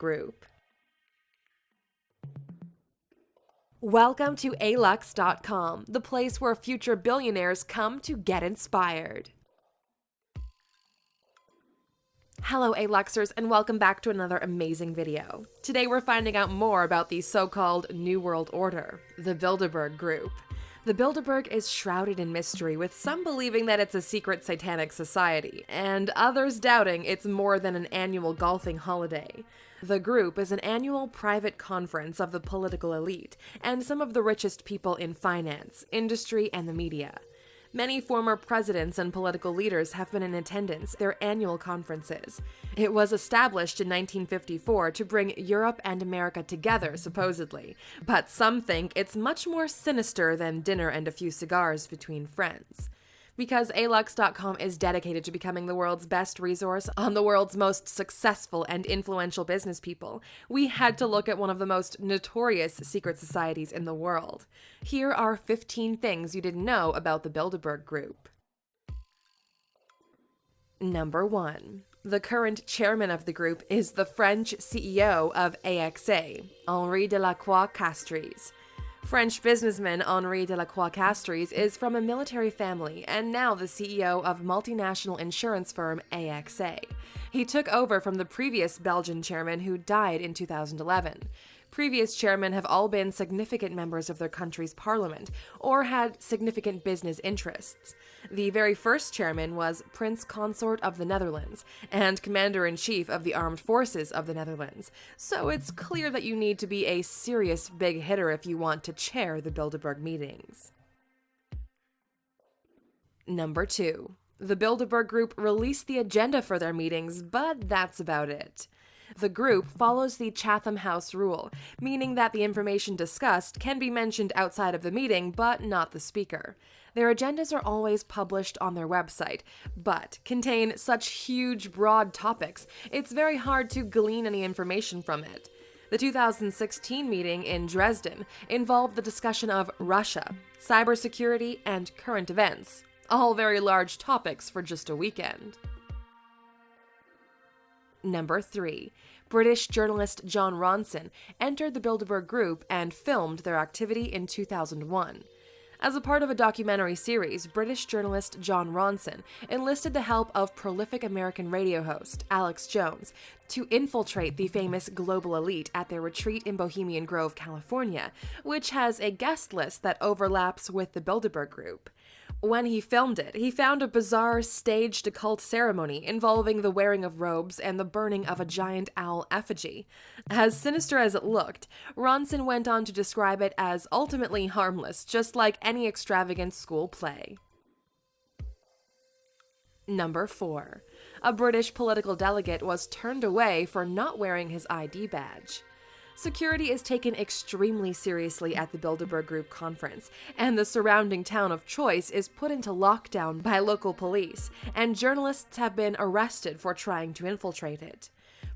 Group. Welcome to alux.com, the place where future billionaires come to get inspired. Hello Aluxers, and welcome back to another amazing video. Today we're finding out more about the so-called New World Order, the Bilderberg Group. The Bilderberg is shrouded in mystery, with some believing that it's a secret satanic society, and others doubting it's more than an annual golfing holiday. The group is an annual private conference of the political elite and some of the richest people in finance, industry, and the media. Many former presidents and political leaders have been in attendance at their annual conferences. It was established in 1954 to bring Europe and America together, supposedly, but some think it's much more sinister than dinner and a few cigars between friends. Because alux.com is dedicated to becoming the world's best resource on the world's most successful and influential business people, we had to look at one of the most notorious secret societies in the world. Here are 15 things you didn't know about the Bilderberg Group. Number 1. The current chairman of the group is the French CEO of AXA, Henri Delacroix-Castries. French businessman Henri Delacroix-Castries is from a military family and now the CEO of multinational insurance firm AXA. He took over from the previous Belgian chairman who died in 2011. Previous chairmen have all been significant members of their country's parliament or had significant business interests. The very first chairman was Prince Consort of the Netherlands and Commander-in-Chief of the Armed Forces of the Netherlands, so it's clear that you need to be a serious big hitter if you want to chair the Bilderberg meetings. Number 2. The Bilderberg Group released the agenda for their meetings, but that's about it. The group follows the Chatham House rule, meaning that the information discussed can be mentioned outside of the meeting, but not the speaker. Their agendas are always published on their website, but contain such huge, broad topics, it's very hard to glean any information from it. The 2016 meeting in Dresden involved the discussion of Russia, cybersecurity, and current events, all very large topics for just a weekend. Number 3. British journalist Jon Ronson entered the Bilderberg Group and filmed their activity in 2001. As a part of a documentary series, British journalist Jon Ronson enlisted the help of prolific American radio host Alex Jones to infiltrate the famous global elite at their retreat in Bohemian Grove, California, which has a guest list that overlaps with the Bilderberg Group. When he filmed it, he found a bizarre staged occult ceremony involving the wearing of robes and the burning of a giant owl effigy. As sinister as it looked, Ronson went on to describe it as ultimately harmless, just like any extravagant school play. Number 4. A British political delegate was turned away for not wearing his ID badge. Security is taken extremely seriously at the Bilderberg Group conference, and the surrounding town of choice is put into lockdown by local police, and journalists have been arrested for trying to infiltrate it.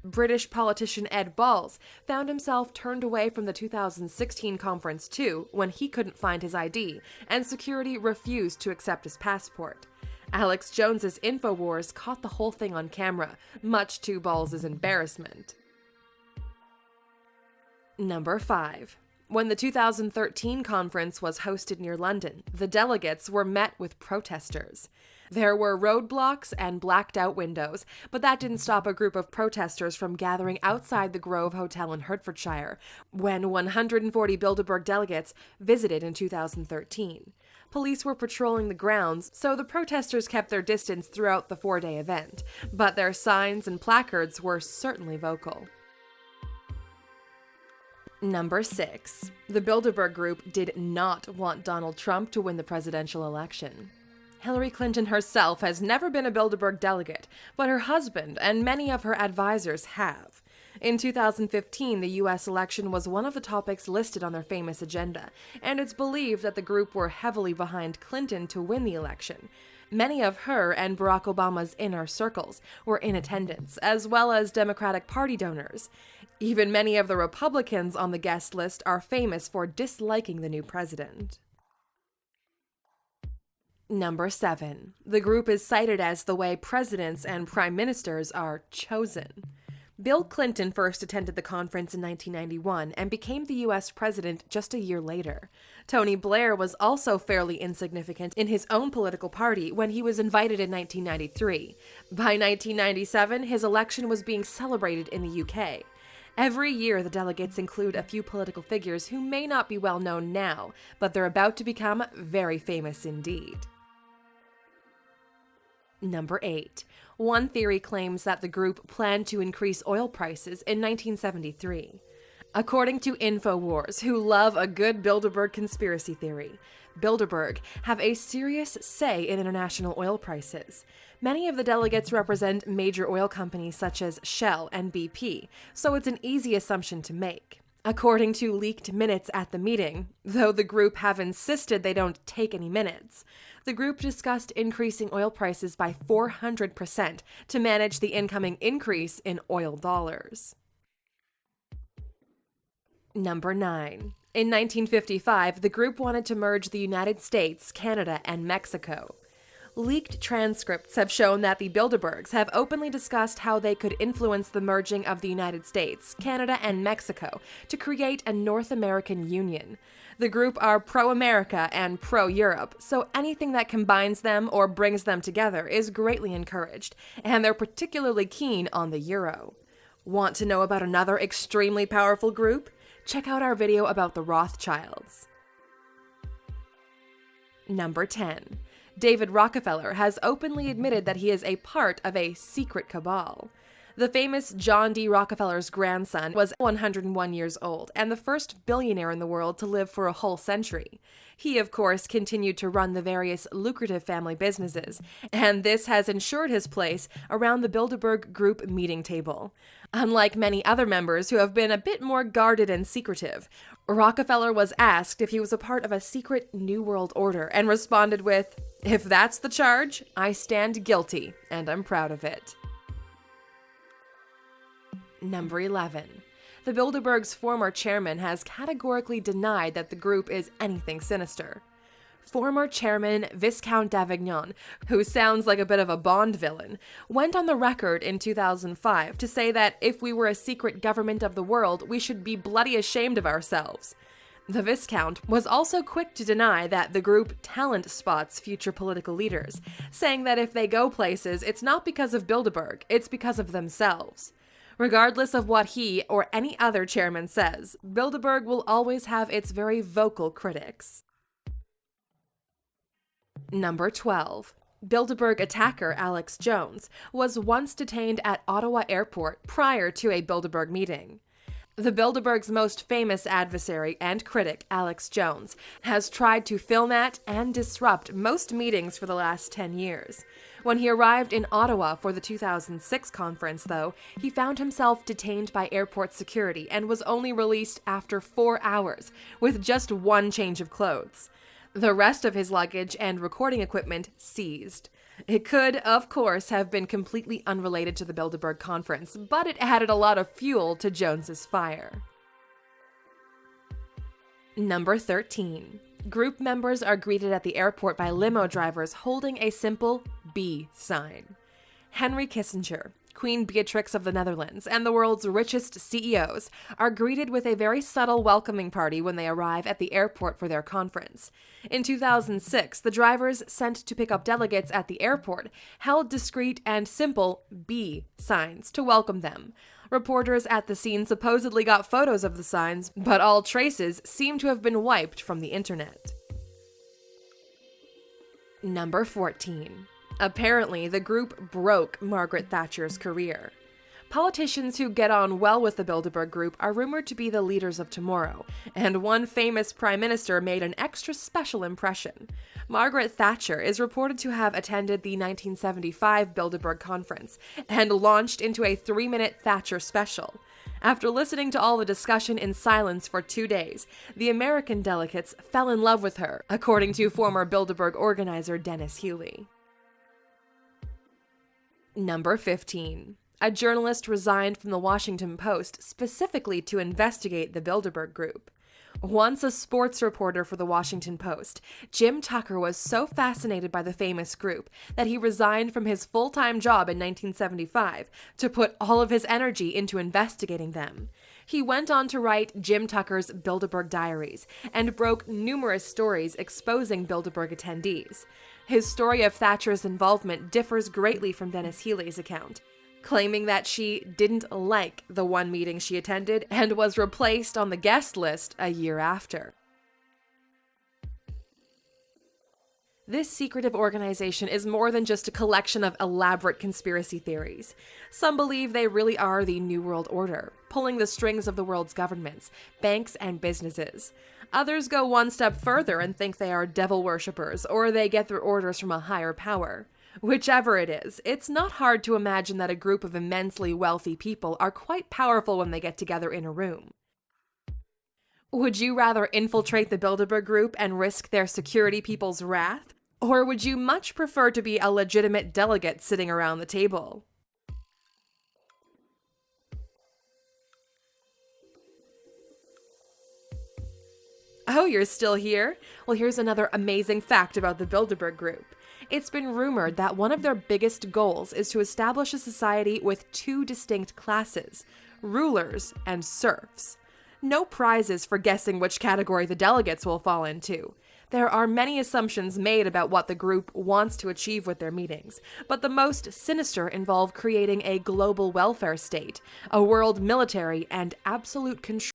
British politician Ed Balls found himself turned away from the 2016 conference too when he couldn't find his ID, and security refused to accept his passport. Alex Jones's InfoWars caught the whole thing on camera, much to Balls' embarrassment. Number 5. When the 2013 conference was hosted near London, the delegates were met with protesters. There were roadblocks and blacked-out windows, but that didn't stop a group of protesters from gathering outside the Grove Hotel in Hertfordshire when 140 Bilderberg delegates visited in 2013. Police were patrolling the grounds, so the protesters kept their distance throughout the 4-day event, but their signs and placards were certainly vocal. Number 6. The Bilderberg Group did not want Donald Trump to win the presidential election. Hillary Clinton herself has never been a Bilderberg delegate, but her husband and many of her advisors have. In 2015, the U.S. election was one of the topics listed on their famous agenda, and it's believed that the group were heavily behind Clinton to win the election. Many of her and Barack Obama's inner circles were in attendance, as well as Democratic Party donors. Even many of the Republicans on the guest list are famous for disliking the new president. Number 7. The group is cited as the way presidents and prime ministers are chosen. Bill Clinton first attended the conference in 1991 and became the U.S. president just a year later. Tony Blair was also fairly insignificant in his own political party when he was invited in 1993. By 1997, his election was being celebrated in the UK. Every year, the delegates include a few political figures who may not be well known now, but they're about to become very famous indeed. Number 8. One theory claims that the group planned to increase oil prices in 1973. According to InfoWars, who love a good Bilderberg conspiracy theory, Bilderberg have a serious say in international oil prices. Many of the delegates represent major oil companies such as Shell and BP, so it's an easy assumption to make. According to leaked minutes at the meeting, though the group have insisted they don't take any minutes, the group discussed increasing oil prices by 400% to manage the incoming increase in oil dollars. Number 9. In 1955, the group wanted to merge the United States, Canada, and Mexico. Leaked transcripts have shown that the Bilderbergs have openly discussed how they could influence the merging of the United States, Canada, and Mexico to create a North American Union. The group are pro-America and pro-Europe, so anything that combines them or brings them together is greatly encouraged, and they're particularly keen on the euro. Want to know about another extremely powerful group? Check out our video about the Rothschilds. Number 10. David Rockefeller has openly admitted that he is a part of a secret cabal. The famous John D. Rockefeller's grandson was 101 years old and the first billionaire in the world to live for a whole century. He, of course, continued to run the various lucrative family businesses, and this has ensured his place around the Bilderberg Group meeting table. Unlike many other members who have been a bit more guarded and secretive, Rockefeller was asked if he was a part of a secret New World Order and responded with, "If that's the charge, I stand guilty, and I'm proud of it." Number 11. The Bilderberg's former chairman has categorically denied that the group is anything sinister. Former chairman Viscount d'Avignon, who sounds like a bit of a Bond villain, went on the record in 2005 to say that if we were a secret government of the world, we should be bloody ashamed of ourselves. The Viscount was also quick to deny that the group talent spots future political leaders, saying that if they go places, it's not because of Bilderberg, it's because of themselves. Regardless of what he or any other chairman says, Bilderberg will always have its very vocal critics. Number 12. Bilderberg attacker Alex Jones was once detained at Ottawa Airport prior to a Bilderberg meeting. The Bilderberg's most famous adversary and critic, Alex Jones, has tried to film at and disrupt most meetings for the last 10 years. When he arrived in Ottawa for the 2006 conference, though, he found himself detained by airport security and was only released after 4 hours, with just one change of clothes. The rest of his luggage and recording equipment seized. It could, of course, have been completely unrelated to the Bilderberg conference, but it added a lot of fuel to Jones's fire. Number 13. Group members are greeted at the airport by limo drivers holding a simple B sign. Henry Kissinger, Queen Beatrix of the Netherlands, and the world's richest CEOs are greeted with a very subtle welcoming party when they arrive at the airport for their conference. In 2006, the drivers sent to pick up delegates at the airport held discreet and simple B signs to welcome them. Reporters at the scene supposedly got photos of the signs, but all traces seem to have been wiped from the internet. Number 14. Apparently, the group broke Margaret Thatcher's career. Politicians who get on well with the Bilderberg Group are rumored to be the leaders of tomorrow, and one famous prime minister made an extra special impression. Margaret Thatcher is reported to have attended the 1975 Bilderberg conference and launched into a 3-minute Thatcher special. After listening to all the discussion in silence for 2 days, the American delegates fell in love with her, according to former Bilderberg organizer Dennis Healy. Number 15. A journalist resigned from the Washington Post specifically to investigate the Bilderberg Group. Once a sports reporter for the Washington Post, Jim Tucker was so fascinated by the famous group that he resigned from his full-time job in 1975 to put all of his energy into investigating them. He went on to write Jim Tucker's Bilderberg Diaries and broke numerous stories exposing Bilderberg attendees. His story of Thatcher's involvement differs greatly from Dennis Healy's account, claiming that she didn't like the one meeting she attended and was replaced on the guest list a year after. This secretive organization is more than just a collection of elaborate conspiracy theories. Some believe they really are the New World Order, pulling the strings of the world's governments, banks, and businesses. Others go one step further and think they are devil worshippers, or they get their orders from a higher power. Whichever it is, it's not hard to imagine that a group of immensely wealthy people are quite powerful when they get together in a room. Would you rather infiltrate the Bilderberg group and risk their security people's wrath? Or would you much prefer to be a legitimate delegate sitting around the table? Oh, you're still here? Well, here's another amazing fact about the Bilderberg group. It's been rumored that one of their biggest goals is to establish a society with two distinct classes, rulers and serfs. No prizes for guessing which category the delegates will fall into. There are many assumptions made about what the group wants to achieve with their meetings, but the most sinister involve creating a global welfare state, a world military, and absolute control